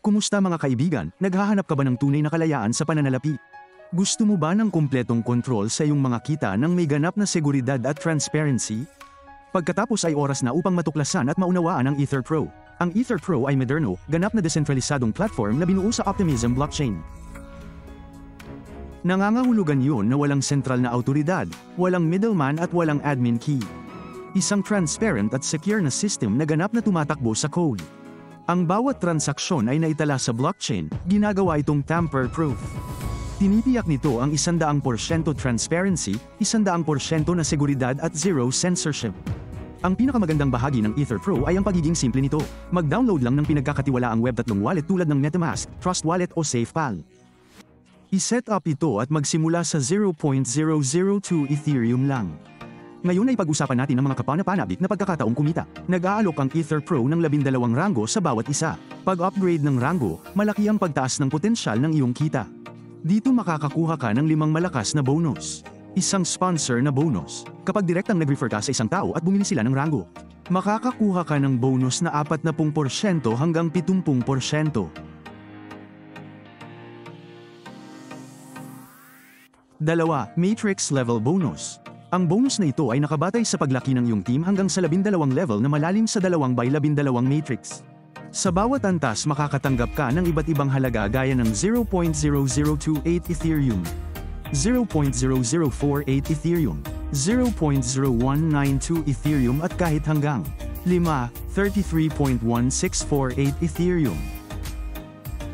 Kumusta mga kaibigan? Naghahanap ka ba ng tunay na kalayaan sa pananalapi? Gusto mo ba ng kumpletong kontrol sa iyong mga kita nang may ganap na seguridad at transparency? Pagkatapos ay oras na upang matuklasan at maunawaan ang Ether Pro. Ang Ether Pro ay moderno, ganap na desentralisadong platform na binuo sa Optimism blockchain. Nangangahulugan yun na walang sentral na autoridad, walang middleman at walang admin key. Isang transparent at secure na system na ganap na tumatakbo sa code. Ang bawat transaksyon ay naitala sa blockchain, ginagawa itong tamper-proof. Tinitiyak nito ang 100% transparency, 100% na seguridad at zero censorship. Ang pinakamagandang bahagi ng Ether Pro ay ang pagiging simple nito. Mag-download lang ng pinagkakatiwalaang Web3 wallet tulad ng MetaMask, Trust Wallet o SafePal. I-set up ito at magsimula sa 0.002 Ethereum lang. Ngayon ay pag-usapan natin ang mga kapanapanabik na pagkakataong kumita. Nag-aalok ang Ether Pro ng 12 ranggo sa bawat isa. Pag-upgrade ng ranggo, malaki ang pagtaas ng potensyal ng iyong kita. Dito makakakuha ka ng 5 malakas na bonus. Isang sponsor na bonus. Kapag direktang nag-refer ka sa isang tao at bumili sila ng ranggo, makakakuha ka ng bonus na 40% hanggang 70%. 2. Matrix Level Bonus. Ang bonus na ito ay nakabatay sa paglaki ng iyong team hanggang sa 12 level na malalim sa 2x12 matrix. Sa bawat antas makakatanggap ka ng iba't ibang halaga gaya ng 0.0028 Ethereum, 0.0048 Ethereum, 0.0192 Ethereum at kahit hanggang 33.1648 Ethereum.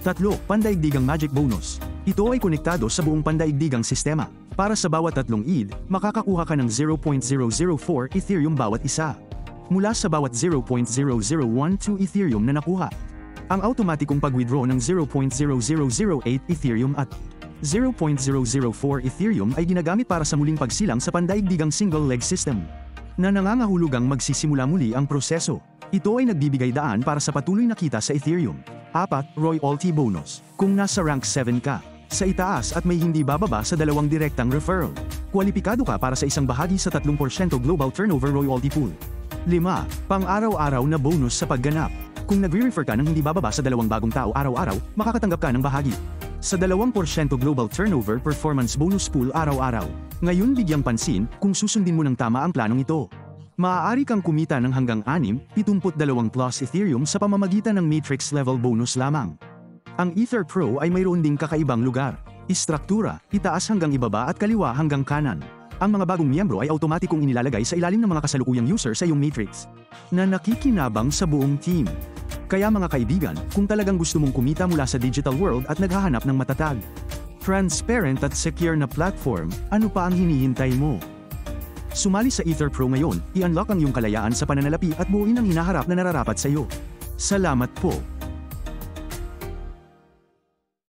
3. Pandaigdigang Magic Bonus. Ito ay konektado sa buong pandaigdigang sistema. Para sa bawat 3 ETH, makakakuha ka ng 0.004 Ethereum bawat isa. Mula sa bawat 0.0012 Ethereum na nakuha. Ang automatikong pag-withdraw ng 0.0008 Ethereum at 0.004 Ethereum ay ginagamit para sa muling pagsilang sa pandaigdigang single leg system, na nangangahulugang magsisimula muli ang proseso. Ito ay nagbibigay daan para sa patuloy na kita sa Ethereum. 4. Royalty Bonus. Kung nasa rank 7 ka, sa itaas at may hindi bababa sa 2 direktang referral, kwalipikado ka para sa isang bahagi sa 3% global turnover royalty pool. 5. Pang-araw-araw na bonus sa pagganap. Kung nagre-refer ka ng hindi bababa sa 2 bagong tao araw-araw, makakatanggap ka ng bahagi sa 2% global turnover performance bonus pool araw-araw. Ngayon bigyang pansin kung susundin mo ng tama ang planong ito. Maaari kang kumita ng hanggang 72 plus Ethereum sa pamamagitan ng matrix level bonus lamang. Ang Ether Pro ay mayroon ding kakaibang lugar, istruktura, itaas hanggang ibaba at kaliwa hanggang kanan. Ang mga bagong miyembro ay automatikong inilalagay sa ilalim ng mga kasalukuyang user sa iyong matrix, na nakikinabang sa buong team. Kaya mga kaibigan, kung talagang gusto mong kumita mula sa digital world at naghahanap ng matatag, transparent at secure na platform, ano pa ang hinihintay mo? Sumali sa Ether Pro ngayon, i-unlock ang iyong kalayaan sa pananalapi at buuin ang hinaharap na nararapat sa iyo. Salamat po!